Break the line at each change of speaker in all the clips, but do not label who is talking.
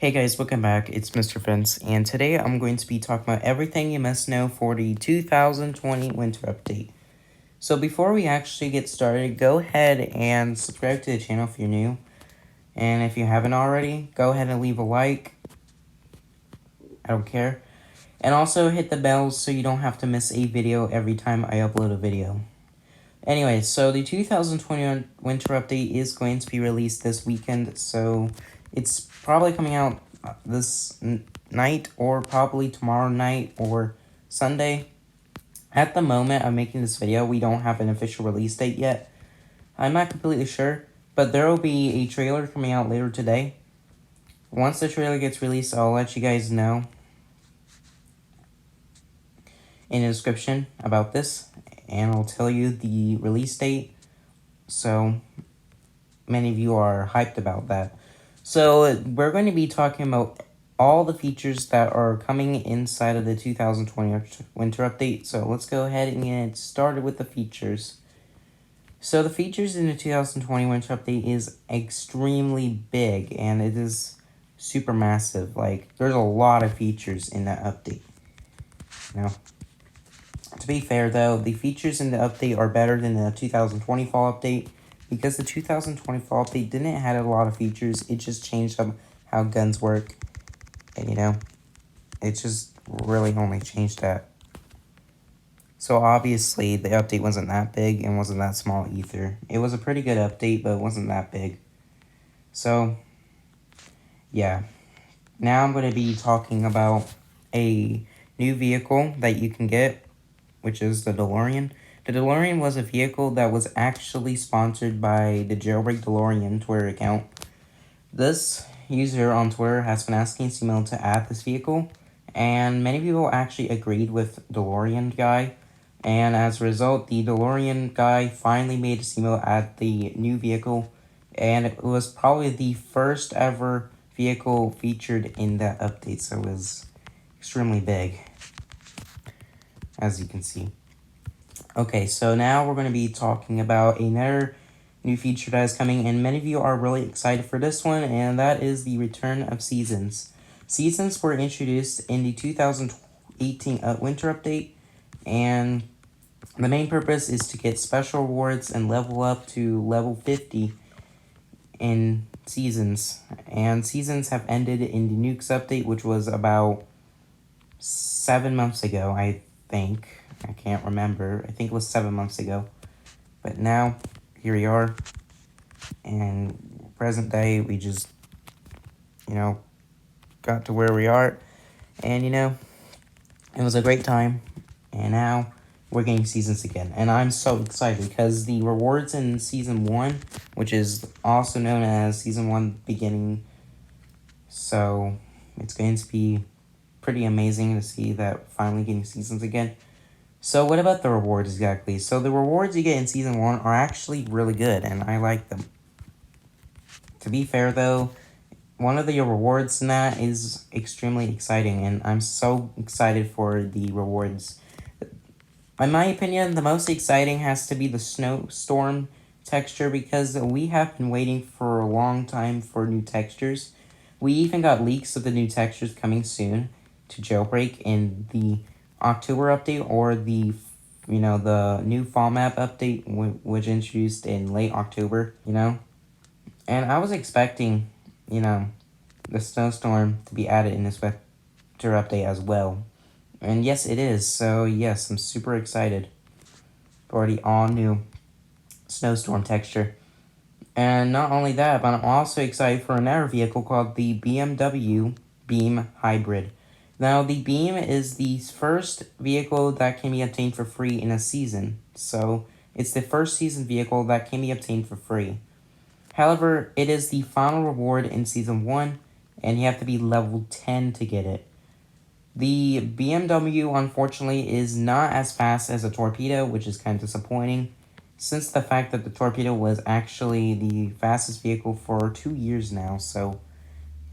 Hey guys, welcome back. It's Mr. Fence, and today I'm going to be talking about everything you must know for the 2020 winter update. So before we actually get started, go ahead and subscribe to the channel if you're new. And if you haven't already, go ahead and leave a like. I don't care. And also hit the bell so you don't have to miss a video every time I upload a video. Anyway, so the 2021 winter update is going to be released this weekend, so it's probably coming out this night or probably tomorrow night or Sunday. At the moment I'm making this video, we don't have an official release date yet. I'm not completely sure, but there will be a trailer coming out later today. Once the trailer gets released, I'll let you guys know in the description about this, and I'll tell you the release date, so many of you are hyped about that. So we're going to be talking about all the features that are coming inside of the 2020 winter update. So let's go ahead and get started with the features. So the features in the 2020 winter update is extremely big, and it is super massive. Like, there's a lot of features in that update. Now, to be fair though, the features in the update are better than the 2020 fall update, because the 2020 fall update didn't have a lot of features. It just changed up how guns work, and it just really only changed that. So obviously the update wasn't that big and wasn't that small either. It was a pretty good update, but it wasn't that big. So yeah, now I'm going to be talking about a new vehicle that you can get, which is the DeLorean. The DeLorean was a vehicle that was actually sponsored by the Jailbreak DeLorean Twitter account. This user on Twitter has been asking CMO to add this vehicle, and many people actually agreed with DeLorean guy, and as a result, the DeLorean guy finally made CMO add the new vehicle, and it was probably the first ever vehicle featured in that update, so it was extremely big, as you can see. Okay, so now we're going to be talking about another new feature that is coming, and many of you are really excited for this one, and that is the return of seasons. Seasons were introduced in the 2018 winter update, and the main purpose is to get special rewards and level up to level 50 in seasons. And seasons have ended in the Nukes update, which was about 7 months ago, I think. I can't remember. I think it was 7 months ago. But now, here we are. And present day, we just, got to where we are. And, it was a great time. And now, we're getting seasons again. And I'm so excited because the rewards in Season 1, which is also known as Season 1 Beginning. So, it's going to be pretty amazing to see that finally getting seasons again. So what about the rewards exactly? So the rewards you get in Season 1 are actually really good, and I like them. To be fair though, one of the rewards in that is extremely exciting, and I'm so excited for the rewards. In my opinion, the most exciting has to be the snowstorm texture, because we have been waiting for a long time for new textures. We even got leaks of the new textures coming soon to Jailbreak in the October update, or the new fall map update, which introduced in late October, and I was expecting the snowstorm to be added in this winter update as well, and yes, it is. So yes, I'm super excited for the all new snowstorm texture. And not only that, but I'm also excited for another vehicle called the BMW Beam Hybrid. Now, the Beam is the first vehicle that can be obtained for free in a season. So, it's the first season vehicle that can be obtained for free. However, it is the final reward in Season 1, and you have to be level 10 to get it. The BMW, unfortunately, is not as fast as a Torpedo, which is kind of disappointing, since the fact that the Torpedo was actually the fastest vehicle for 2 years now. So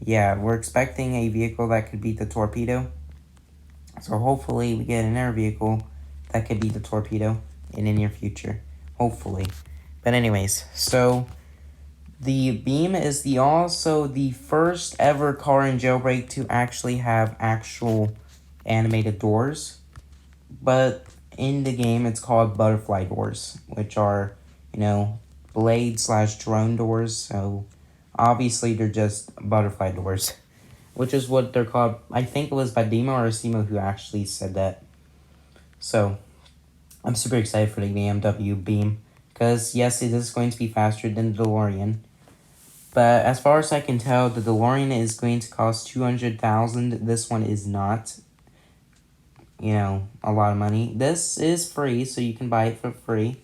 yeah, we're expecting a vehicle that could beat the Torpedo. So hopefully we get another vehicle that could beat the Torpedo in the near future. Hopefully. But anyways, so The Beam is also the first ever car in Jailbreak to actually have actual animated doors. But in the game, it's called butterfly doors, which are, blade/drone doors. So obviously, they're just butterfly doors, which is what they're called. I think it was Badima or Asimo who actually said that. So I'm super excited for the BMW Beam because, yes, it is going to be faster than the DeLorean. But as far as I can tell, the DeLorean is going to cost $200,000. This one is not, a lot of money. This is free, so you can buy it for free.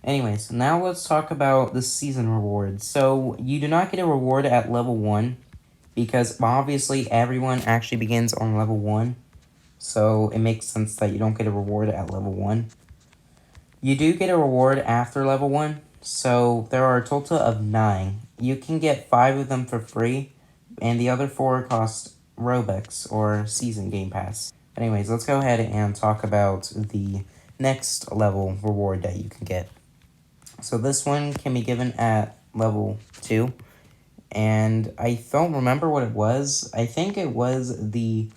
Anyways, now let's talk about the season rewards. So you do not get a reward at level 1 because obviously everyone actually begins on level 1. So it makes sense that you don't get a reward at level 1. You do get a reward after level 1. So there are a total of 9. You can get 5 of them for free, and the other 4 cost Robux or Season Game Pass. Anyways, let's go ahead and talk about the next level reward that you can get. So this one can be given at level 2, and I don't remember what it was. I think it was the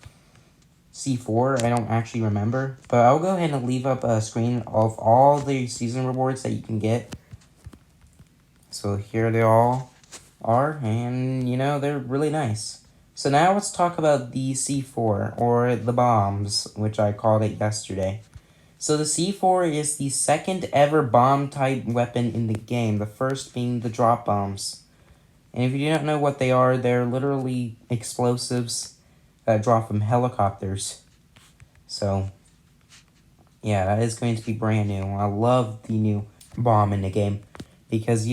C4, I don't actually remember, but I'll go ahead and leave up a screen of all the season rewards that you can get. So here they all are, and they're really nice. So now let's talk about the C4, or the bombs, which I called it yesterday. So the C4 is the second ever bomb type weapon in the game, the first being the drop bombs. And if you do not know what they are, they're literally explosives that drop from helicopters. So yeah, that is going to be brand new. I love the new bomb in the game because,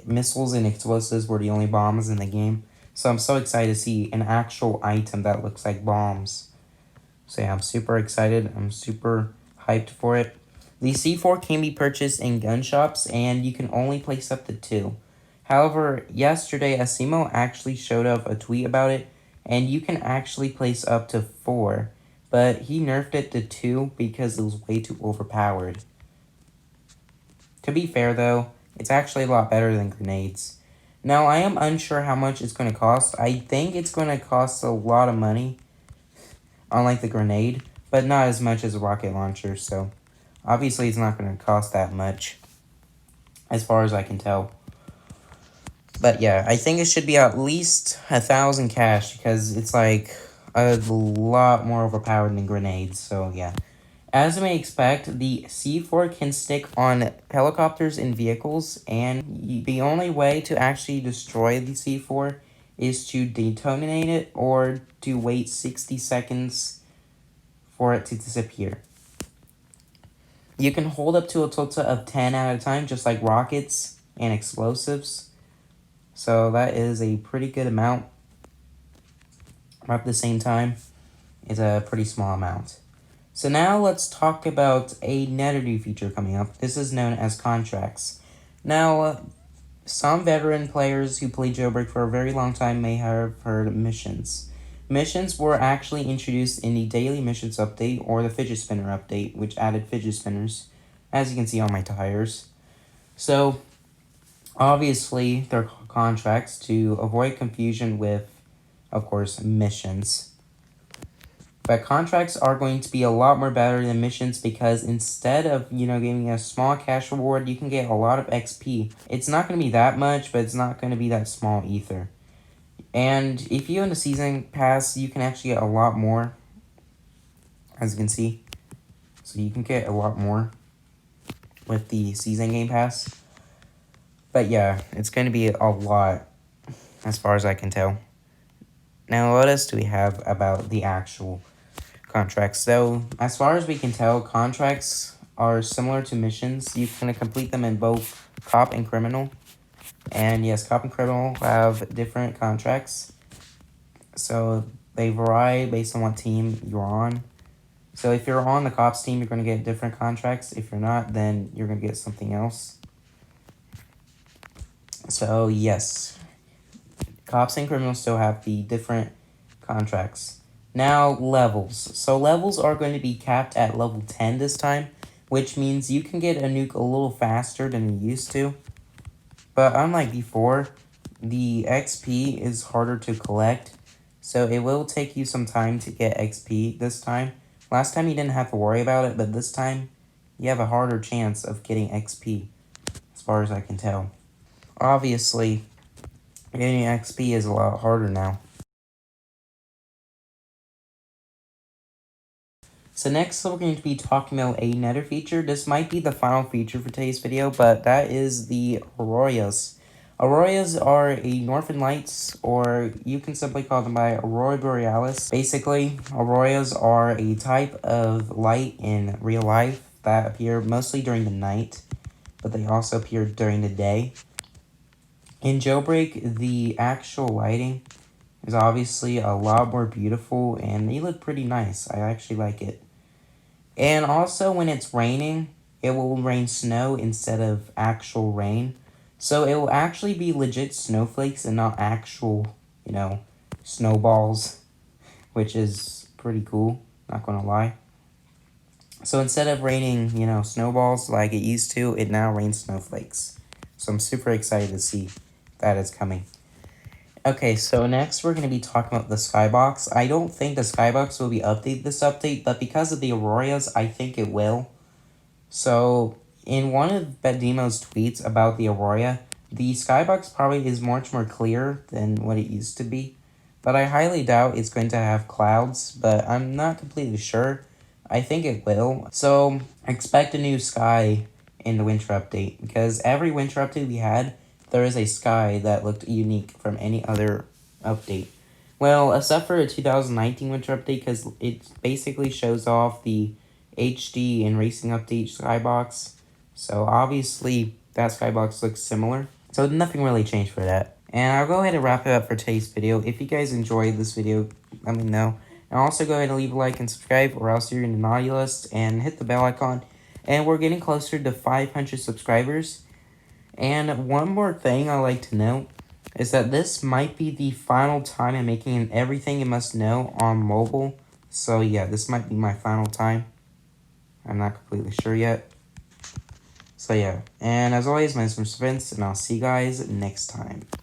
missiles and explosives were the only bombs in the game. So I'm so excited to see an actual item that looks like bombs. So yeah, I'm super excited. I'm super hyped for it. The C4 can be purchased in gun shops, and you can only place up to 2. However, yesterday, Asimo actually showed up a tweet about it, and you can actually place up to 4. But he nerfed it to 2 because it was way too overpowered. To be fair, though, it's actually a lot better than grenades. Now, I am unsure how much it's going to cost. I think it's going to cost a lot of money, unlike the grenade, but not as much as a rocket launcher, so obviously it's not going to cost that much, as far as I can tell. But yeah, I think it should be at least 1,000 cash, because it's like a lot more overpowered than grenades, so yeah. As you may expect, the C4 can stick on helicopters and vehicles, and the only way to actually destroy the C4 is to detonate it or to wait 60 seconds for it to disappear. You can hold up to a total of 10 at a time, just like rockets and explosives. So that is a pretty good amount. But at the same time, it's a pretty small amount. So now let's talk about another new feature coming up. This is known as contracts. Now, some veteran players who played Jailbreak for a very long time may have heard of missions. Missions were actually introduced in the Daily Missions update or the Fidget Spinner update, which added fidget spinners, as you can see on my tires. So, obviously, they're contracts to avoid confusion with, of course, missions. But contracts are going to be a lot more better than missions because instead of, giving a small cash reward, you can get a lot of XP. It's not going to be that much, but it's not going to be that small either. And if you own a season pass, you can actually get a lot more, as you can see. So you can get a lot more with the season game pass. But yeah, it's going to be a lot, as far as I can tell. Now, what else do we have about the actual contracts? So, as far as we can tell, contracts are similar to missions. You can complete them in both Cop and Criminal. And yes, Cop and Criminal have different contracts. So, they vary based on what team you're on. So, if you're on the Cops team, you're going to get different contracts. If you're not, then you're going to get something else. So, yes, Cops and Criminals still have the different contracts. Now, levels. So, levels are going to be capped at level 10 this time, which means you can get a nuke a little faster than you used to. But unlike before, the XP is harder to collect, so it will take you some time to get XP this time. Last time you didn't have to worry about it, but this time you have a harder chance of getting XP, as far as I can tell. Obviously, getting XP is a lot harder now. So next we're going to be talking about another feature. This might be the final feature for today's video, but that is the auroras. Auroras are a northern lights, or you can simply call them by aurora borealis. Basically, auroras are a type of light in real life that appear mostly during the night, but they also appear during the day. In Jailbreak, the actual lighting is obviously a lot more beautiful, and they look pretty nice. I actually like it. And also, when it's raining, it will rain snow instead of actual rain. So it will actually be legit snowflakes and not actual, snowballs, which is pretty cool, not gonna lie. So instead of raining, snowballs like it used to, it now rains snowflakes. So I'm super excited to see that is coming. Okay, so next we're going to be talking about the Skybox. I don't think the Skybox will be updated this update, but because of the Auroras, I think it will. So, in one of Bedimo's tweets about the Aurora, the Skybox probably is much more clear than what it used to be. But I highly doubt it's going to have clouds, but I'm not completely sure. I think it will. So, expect a new sky in the winter update, because every winter update we had, there is a sky that looked unique from any other update. Well, except for a 2019 winter update, because it basically shows off the HD and racing update skybox. So obviously that skybox looks similar. So nothing really changed for that. And I'll go ahead and wrap it up for today's video. If you guys enjoyed this video, let me know. And also go ahead and leave a like and subscribe, or else you're in the naughty list, and hit the bell icon. And we're getting closer to 500 subscribers. And one more thing I like to note is that this might be the final time I'm making an Everything You Must Know on mobile. So yeah, this might be my final time. I'm not completely sure yet. So yeah, and as always, my name is Mr. Vince, and I'll see you guys next time.